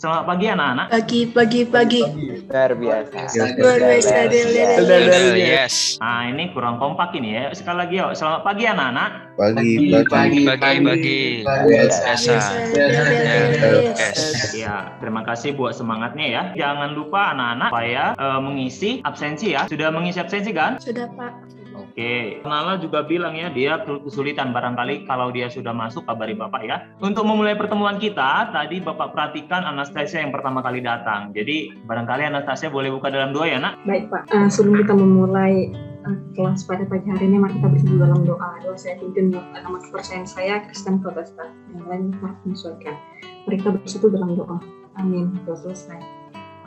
Selamat pagi anak-anak. Pagi. Luar biasa. Luar biasa. Yes. Nah, ini kurang kompak ini ya. Sekali lagi yuk. Selamat pagi anak-anak. Pagi. Biasa. Yes. Ya, terima kasih buat semangatnya ya. Jangan lupa anak-anak supaya mengisi absensi ya. Sudah mengisi absensi kan? Sudah, Pak. Oke, Nala juga bilang ya, dia kesulitan barangkali kalau dia sudah masuk kabari Bapak ya. Untuk memulai pertemuan kita, tadi Bapak perhatikan Anastasia yang pertama kali datang. Jadi barangkali Anastasia boleh buka dalam doa ya nak? Baik Pak, sebelum kita memulai kelas pada pagi hari ini, mari kita bersama dalam doa. Doa saya pimpin nama kepercayaan saya, Kristen Protestan. Yang lain harus menyesuaikan. Mari kita bersatu dalam doa. Amin. Doa selesai.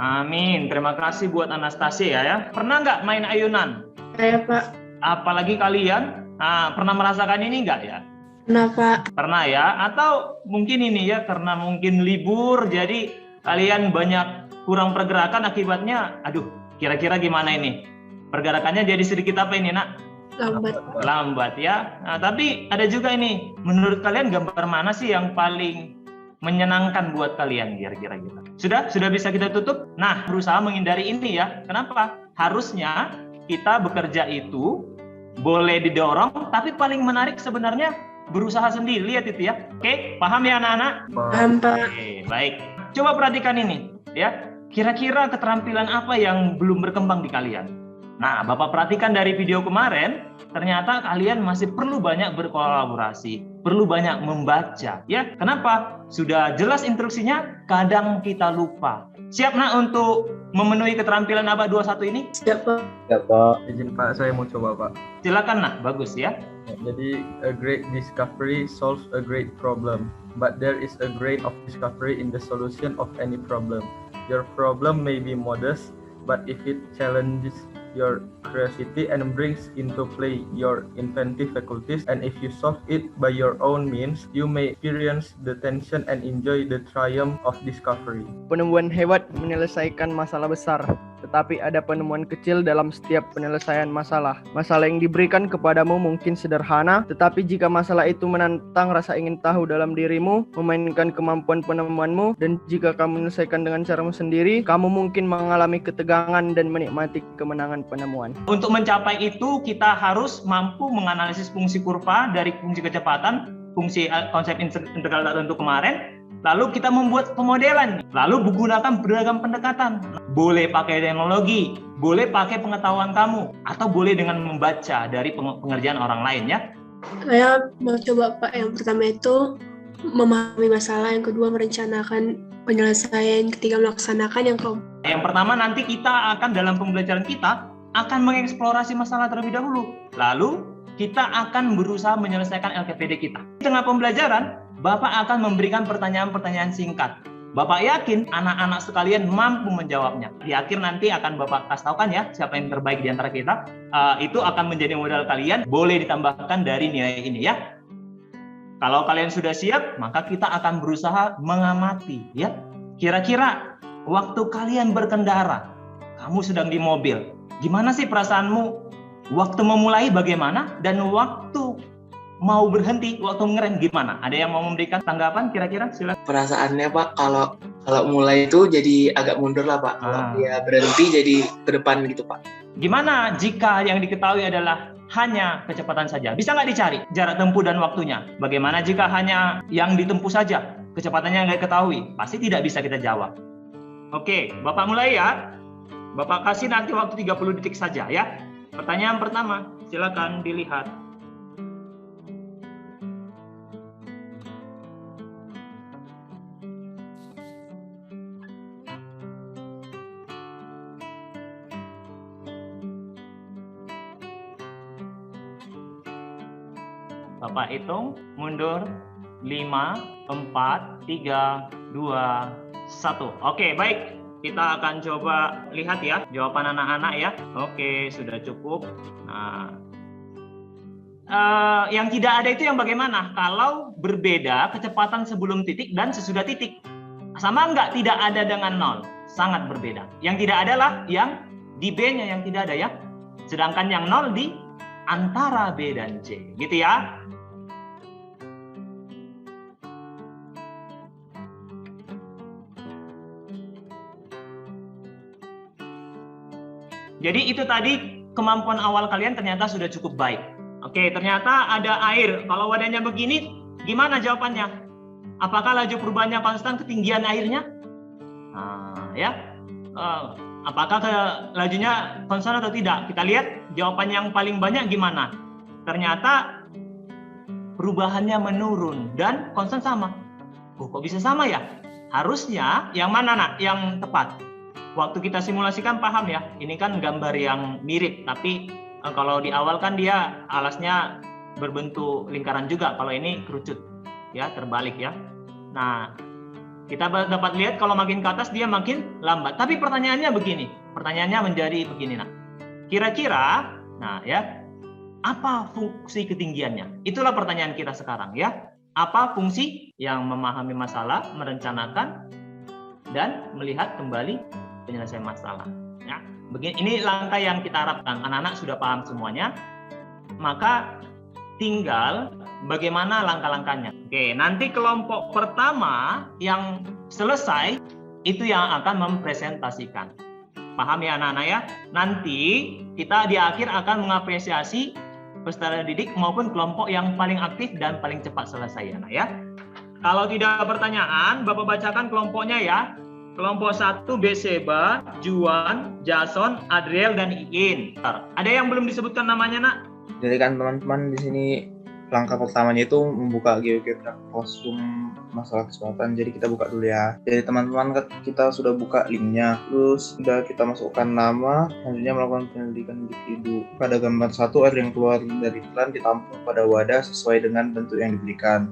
Amin. Terima kasih buat Anastasia ya. Pernah nggak main ayunan? Saya, Pak. Apalagi kalian pernah merasakan ini nggak ya? Kenapa? Pernah ya? Atau mungkin ini ya karena mungkin libur jadi kalian banyak kurang pergerakan akibatnya aduh kira-kira gimana ini? Pergerakannya jadi sedikit apa ini nak? Lambat ya. Nah, tapi ada juga ini. Menurut kalian gambar mana sih yang paling menyenangkan buat kalian kira-kira gitu? Sudah bisa kita tutup? Nah, berusaha menghindari ini ya. Kenapa? Harusnya kita bekerja itu boleh didorong, tapi paling menarik sebenarnya berusaha sendiri. Lihat itu ya. Oke, paham ya anak-anak? Paham, Pak. Oke, baik. Coba perhatikan ini ya. Kira-kira keterampilan apa yang belum berkembang di kalian? Nah, Bapak perhatikan dari video kemarin, ternyata kalian masih perlu banyak berkolaborasi, perlu banyak membaca. Ya, kenapa? Sudah jelas instruksinya, kadang kita lupa. Siap nak untuk memenuhi keterampilan abad 21 ini? Siap, Pak. Ya Pak. Izin Pak, saya mau coba Pak. Silakan nak, bagus ya. Jadi, a great discovery solves a great problem, but there is a grain of discovery in the solution of any problem. Your problem may be modest, but if it challenges your curiosity and brings into play your inventive faculties, and if you solve it by your own means, you may experience the tension and enjoy the triumph of discovery. Penemuan hebat menyelesaikan masalah besar, tetapi ada penemuan kecil dalam setiap penyelesaian masalah. Masalah yang diberikan kepadamu mungkin sederhana, tetapi jika masalah itu menantang rasa ingin tahu dalam dirimu, memainkan kemampuan penemuanmu, dan jika kamu menyelesaikan dengan caramu sendiri, kamu mungkin mengalami ketegangan dan menikmati kemenangan penemuan. Untuk mencapai itu, kita harus mampu menganalisis fungsi kurva dari fungsi kecepatan, fungsi konsep integral tertentu kemarin, lalu kita membuat pemodelan, lalu menggunakan beragam pendekatan. Boleh pakai teknologi, boleh pakai pengetahuan kamu, atau boleh dengan membaca dari pengerjaan orang lain ya. Saya mau coba, Pak. Yang pertama itu memahami masalah, yang kedua merencanakan penyelesaian, ketiga melaksanakan, yang keempat. Yang pertama nanti kita akan dalam pembelajaran kita akan mengeksplorasi masalah terlebih dahulu. Lalu kita akan berusaha menyelesaikan LKPD kita. Di tengah pembelajaran, Bapak akan memberikan pertanyaan-pertanyaan singkat. Bapak yakin anak-anak sekalian mampu menjawabnya. Di akhir nanti akan Bapak kasih tahukan ya siapa yang terbaik di antara kita. Itu akan menjadi modal kalian. Boleh ditambahkan dari nilai ini ya. Kalau kalian sudah siap, maka kita akan berusaha mengamati ya. Kira-kira waktu kalian berkendara, kamu sedang di mobil. Gimana sih perasaanmu? Waktu memulai bagaimana? Dan waktu mau berhenti, waktu ngerem gimana? Ada yang mau memberikan tanggapan kira-kira? Silakan. Perasaannya Pak, kalau mulai itu jadi agak mundur lah Pak. Kalau dia berhenti jadi ke depan gitu Pak. Gimana jika yang diketahui adalah hanya kecepatan saja? Bisa nggak dicari jarak tempuh dan waktunya? Bagaimana jika hanya yang ditempuh saja? Kecepatannya nggak diketahui? Pasti tidak bisa kita jawab. Oke, Bapak mulai ya. Bapak kasih nanti waktu 30 detik saja ya. Pertanyaan pertama, silakan dilihat. Bapak hitung, mundur, 5, 4, 3, 2, 1. Oke, baik. Kita akan coba lihat ya jawaban anak-anak ya. Oke, sudah cukup. Nah, yang tidak ada itu yang bagaimana? Kalau berbeda kecepatan sebelum titik dan sesudah titik. Sama enggak? Tidak ada dengan 0. Sangat berbeda. Yang tidak adalah yang di B-nya yang tidak ada ya. Sedangkan yang 0 di antara B dan C. Gitu ya. Jadi itu tadi kemampuan awal kalian ternyata sudah cukup baik. Oke, ternyata ada air. Kalau wadahnya begini, gimana jawabannya? Apakah laju perubahannya konstan ketinggian airnya? Apakah lajunya konstan atau tidak? Kita lihat jawaban yang paling banyak gimana. Ternyata perubahannya menurun dan konstan sama. Kok bisa sama ya? Harusnya yang mana nak? Yang tepat. Waktu kita simulasikan paham ya. Ini kan gambar yang mirip, tapi kalau di awal kan dia alasnya berbentuk lingkaran juga. Kalau ini kerucut, ya terbalik ya. Nah, kita dapat lihat kalau makin ke atas dia makin lambat. Tapi pertanyaannya begini. Pertanyaannya menjadi begini nak. Kira-kira, nah ya, apa fungsi ketinggiannya? Itulah pertanyaan kita sekarang ya. Apa fungsi yang memahami masalah, merencanakan, dan melihat kembali penyelesaian masalah. Ya, begini, ini langkah yang kita harapkan. Anak-anak sudah paham semuanya. Maka tinggal bagaimana langkah-langkahnya. Oke, nanti kelompok pertama yang selesai itu yang akan mempresentasikan. Paham ya anak-anak ya? Nanti kita di akhir akan mengapresiasi peserta didik maupun kelompok yang paling aktif dan paling cepat selesai anak ya. Kalau tidak ada pertanyaan, Bapak bacakan kelompoknya ya. Kelompok 1 Beseba, Juan, Jason, Adriel, dan Iin. Ada yang belum disebutkan namanya nak? Jadi kan teman-teman di sini langkah pertamanya itu membuka GeoGebra Classroom masalah kesempatan. Jadi kita buka dulu ya. Jadi teman-teman kita sudah buka linknya. Terus sudah kita masukkan nama. Selanjutnya melakukan penyelidikan individu. Pada gambar 1 air yang keluar dari iklan ditampung pada wadah sesuai dengan bentuk yang diberikan.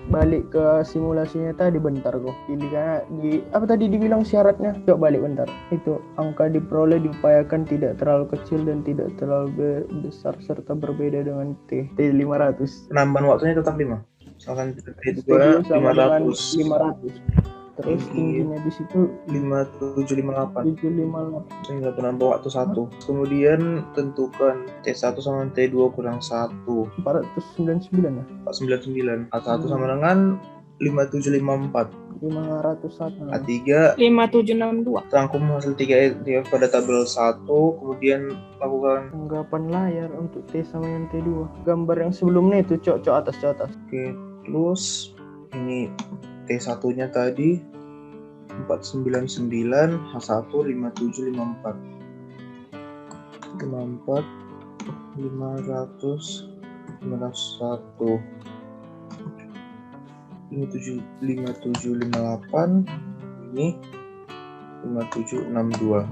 Balik ke simulasinya tadi bentar kok. Pilih karena apa tadi dibilang syaratnya? Coba balik bentar. Itu angka diperoleh diupayakan tidak terlalu kecil dan tidak terlalu besar serta berbeda dengan T500. Penambahan waktunya tetap 5. Misalkan T2 500. Terus tingginya di situ 5758. 758. Sehingga penambah waktu 1. Kemudian tentukan T1 sama T2 kurang 1. 499 ya? 499. A1 sama dengan 5754. 501. A3 5762. rangkum hasil 3 pada tabel 1. Kemudian lakukan Tanggapan layar untuk T sama yang T2. Gambar yang sebelumnya itu cok atas. Oke, terus ini T1 nya tadi 499, H1 5754. 54 500 501. Ini 5758, ini 5762.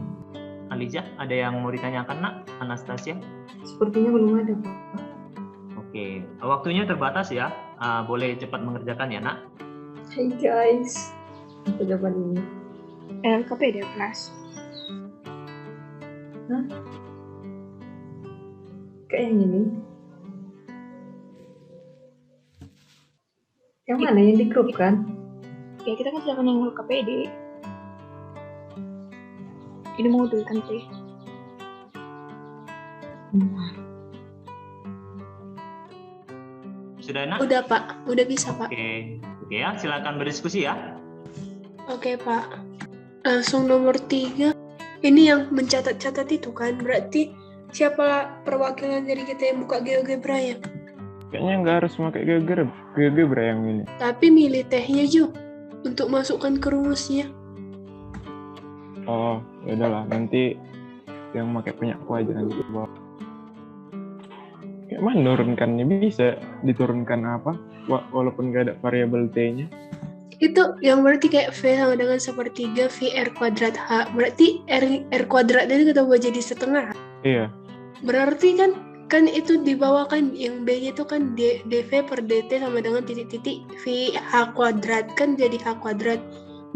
Aliza, ada yang mau ditanyakan nak? Anastasia? Sepertinya belum ada, Pak. Oke, waktunya terbatas ya. Boleh cepat mengerjakan ya nak. Hai guys, apa jawaban ini? LKPD kelas. Hah? Kayak yang ini? Yang mana yang di grup kan? Ya kita kan silakan yang LKPD. Ini modul kan teh. Sudah nak? Udah Pak, udah bisa Pak. Oke ya, silakan berdiskusi ya. Oke Pak, langsung nomor 3. Ini yang mencatat-catat itu kan, berarti siapa perwakilan dari kita yang buka GeoGebra ya? Kayaknya nggak harus pakai GeoGebra yang ini. Tapi milih tehnya Ju, untuk masukkan ke rumusnya. Oh, ya udahlah, nanti yang pakai punyaku aja nanti ke bawah. Kayak mana menurunkannya bisa diturunkan apa? Walaupun nggak ada variabel T-nya. Itu yang berarti kayak V sama dengan 1/3 V R kuadrat H. Berarti R kuadrat itu kita buat jadi setengah. Iya. Berarti kan itu dibawakan yang B-nya itu kan dV per dt sama dengan titik-titik V H kuadrat. Kan jadi H kuadrat.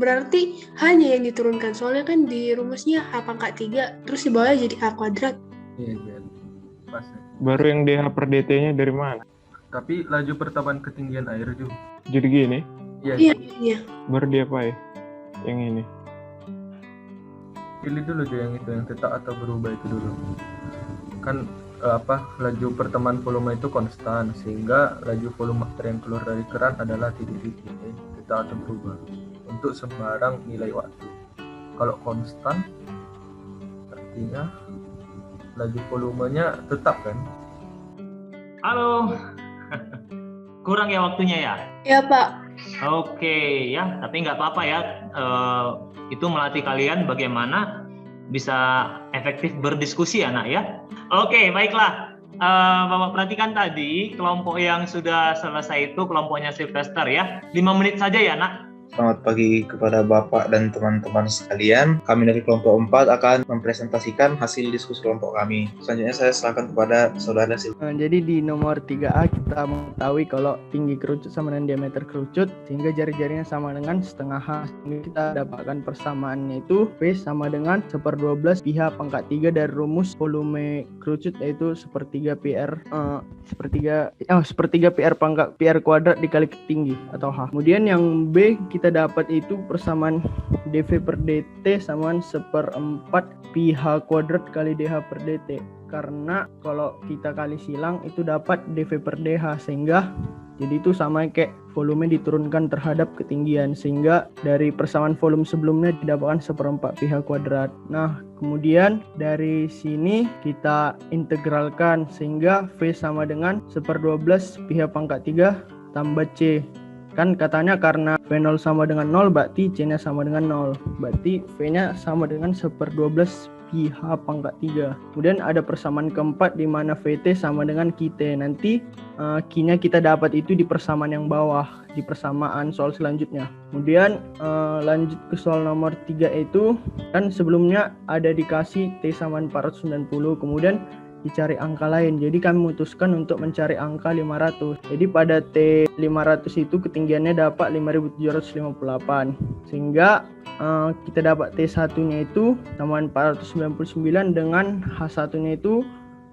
Berarti hanya yang diturunkan. Soalnya kan di rumusnya H pangkat 3. Terus di bawahnya jadi H kuadrat. Iya, pas. Baru yang DH per dt-nya dari mana? Tapi laju pertambahan ketinggian air juga. Jadi gini, Iya. baru dia apa ya? Yang ini. Pilih dulu deh yang itu, yang tetap atau berubah itu dulu. Kan laju pertemuan volume itu konstan, sehingga laju volume air yang keluar dari keran adalah titik-titik tetap atau berubah untuk sembarang nilai waktu. Kalau konstan artinya laju volumenya tetap kan? Halo. Kurang ya waktunya ya? Ya Pak. Oke ya, tapi nggak apa-apa ya. Itu melatih kalian bagaimana bisa efektif berdiskusi ya nak ya. Oke, baiklah. Bapak perhatikan tadi kelompok yang sudah selesai itu kelompoknya Sylvester ya. 5 menit saja ya nak. Selamat pagi kepada Bapak dan teman-teman sekalian. Kami dari kelompok 4 akan mempresentasikan hasil diskusi kelompok kami. Selanjutnya saya serahkan kepada Saudara Silva. Jadi di nomor 3A kita mengetahui kalau tinggi kerucut sama dengan diameter kerucut sehingga jari-jarinya sama dengan setengah H. Sehingga kita dapatkan persamaannya itu V sama dengan 1/12 pi H pangkat 3 dari rumus volume kerucut yaitu sepertiga PR pangkat PR kuadrat dikali tinggi atau H. Kemudian yang B kita dapat itu persamaan dV per dt sama 1/4 pi H kuadrat kali dH per dt. Karena kalau kita kali silang itu dapat dV per dH sehingga jadi itu sama kayak volume diturunkan terhadap ketinggian sehingga dari persamaan volume sebelumnya didapatkan 1/4 pi H kuadrat. Nah kemudian dari sini kita integralkan sehingga V sama dengan 1/12 pi H pangkat 3 tambah C. Kan katanya karena V0 sama dengan 0 berarti C-nya sama dengan 0. Berarti V-nya sama dengan 1/12 pi H pangkat 3. Kemudian ada persamaan keempat di mana VT sama dengan QT. Nanti Q-nya kita dapat itu di persamaan yang bawah, di persamaan soal selanjutnya. Kemudian lanjut ke soal nomor 3 itu kan sebelumnya ada dikasih T sama 490. Kemudian dicari angka lain. Jadi kami memutuskan untuk mencari angka 500. Jadi pada T500 itu ketinggiannya dapat 5758. Sehingga kita dapat T1-nya itu sama 499 dengan H1-nya itu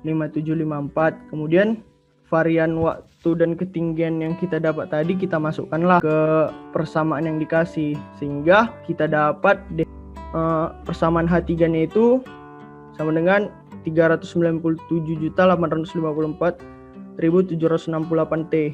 5754. Kemudian varian waktu dan ketinggian yang kita dapat tadi kita masukkanlah ke persamaan yang dikasih. Sehingga kita dapat persamaan H3-nya itu sama dengan 397.854.768 T.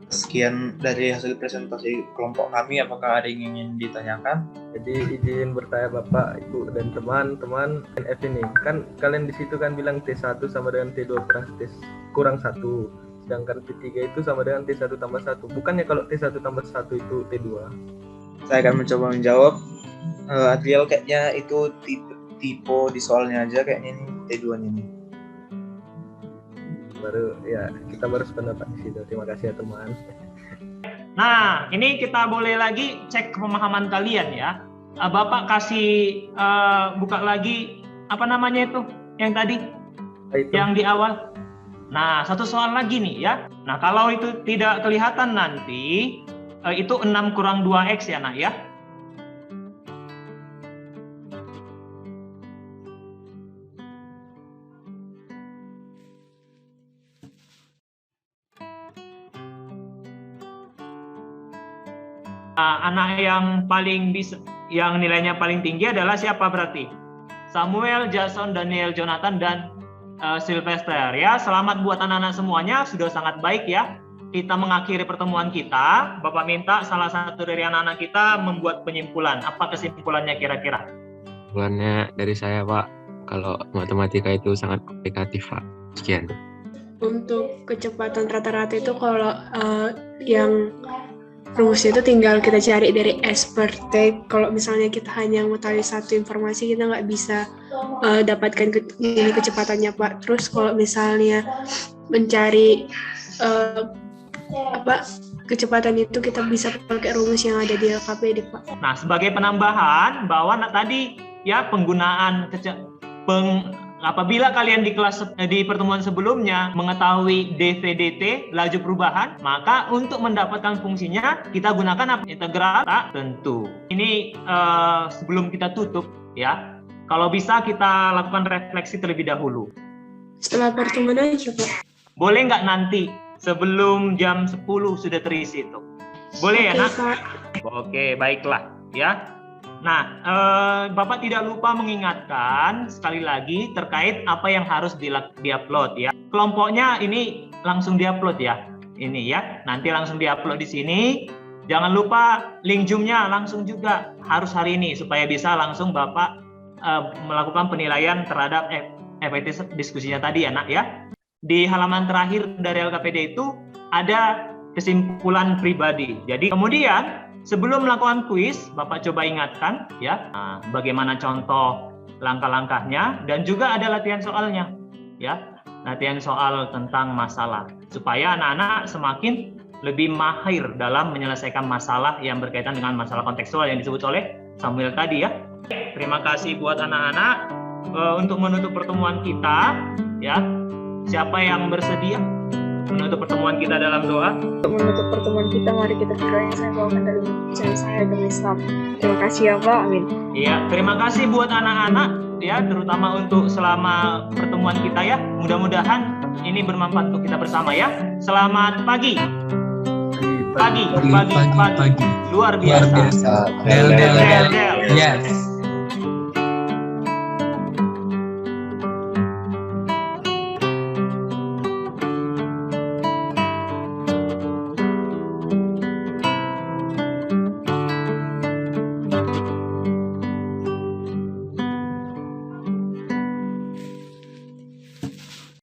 Sekian dari hasil presentasi kelompok kami. Apakah ada yang ingin ditanyakan? Jadi izin bertanya Bapak, Ibu dan teman-teman NF ini. Kan kalian di situ kan bilang T1 sama dengan T2 kurang 1. Sedangkan T3 itu sama dengan T1 tambah 1. Bukannya kalau T1 tambah 1 itu T2? Saya akan mencoba menjawab. Adriel kayaknya itu tipe di soalnya aja kayaknya ini T2-nya nih. Kita baru sependapat di situ. Terima kasih ya teman. Nah, ini kita boleh lagi cek pemahaman kalian ya. Bapak kasih buka lagi apa namanya itu yang tadi yang di awal. Nah, satu soal lagi nih ya. Nah, kalau itu tidak kelihatan nanti itu 6 kurang 2x ya nak ya. Anak yang paling bisa, yang nilainya paling tinggi adalah siapa berarti? Samuel, Jason, Daniel, Jonathan, dan Sylvester ya. Selamat buat anak-anak semuanya, sudah sangat baik ya. Kita mengakhiri pertemuan kita. Bapak minta salah satu dari anak-anak kita membuat penyimpulan. Apa kesimpulannya kira-kira? Kesimpulannya dari saya Pak, kalau matematika itu sangat komplikatif Pak. Sekian. Untuk kecepatan rata-rata itu kalau yang rumusnya itu tinggal kita cari dari S per T. Kalau misalnya kita hanya mengetahui satu informasi, kita nggak bisa dapatkan kecepatannya Pak. Terus kalau misalnya mencari kecepatan itu kita bisa pakai rumus yang ada di LKPD Pak. Nah, sebagai penambahan bahwa tadi ya penggunaan apabila kalian di pertemuan sebelumnya mengetahui dV/dt laju perubahan, maka untuk mendapatkan fungsinya kita gunakan integral tentu. Ini sebelum kita tutup ya. Kalau bisa kita lakukan refleksi terlebih dahulu. Setelah pertemuan aja Pak. Boleh nggak nanti sebelum jam 10 sudah terisi itu? Boleh ya nak? Pak. Oke, baiklah ya. Nah, Bapak tidak lupa mengingatkan sekali lagi terkait apa yang harus diupload ya. Kelompoknya ini langsung diupload ya. Ini ya, nanti langsung diupload di sini. Jangan lupa link Zoom-nya langsung juga harus hari ini supaya bisa langsung Bapak melakukan penilaian terhadap efektif diskusinya tadi ya nak ya. Di halaman terakhir dari LKPD itu ada kesimpulan pribadi. Jadi kemudian sebelum melakukan kuis, Bapak coba ingatkan ya bagaimana contoh langkah-langkahnya, dan juga ada latihan soalnya ya, latihan soal tentang masalah supaya anak-anak semakin lebih mahir dalam menyelesaikan masalah yang berkaitan dengan masalah kontekstual yang disebut oleh Samuel tadi ya. Terima kasih buat anak-anak. Untuk menutup pertemuan kita ya, siapa yang bersedia menutup pertemuan kita dalam doa? Untuk menutup pertemuan kita, mari kita berdoa. Yang saya bawakan dari percaya saya agama Islam. Terima kasih ya Pak, amin. Iya, terima kasih buat anak-anak ya, terutama untuk selama pertemuan kita ya. Mudah-mudahan ini bermanfaat untuk kita bersama ya. Selamat pagi. Pagi. Luar biasa. Del. Yes.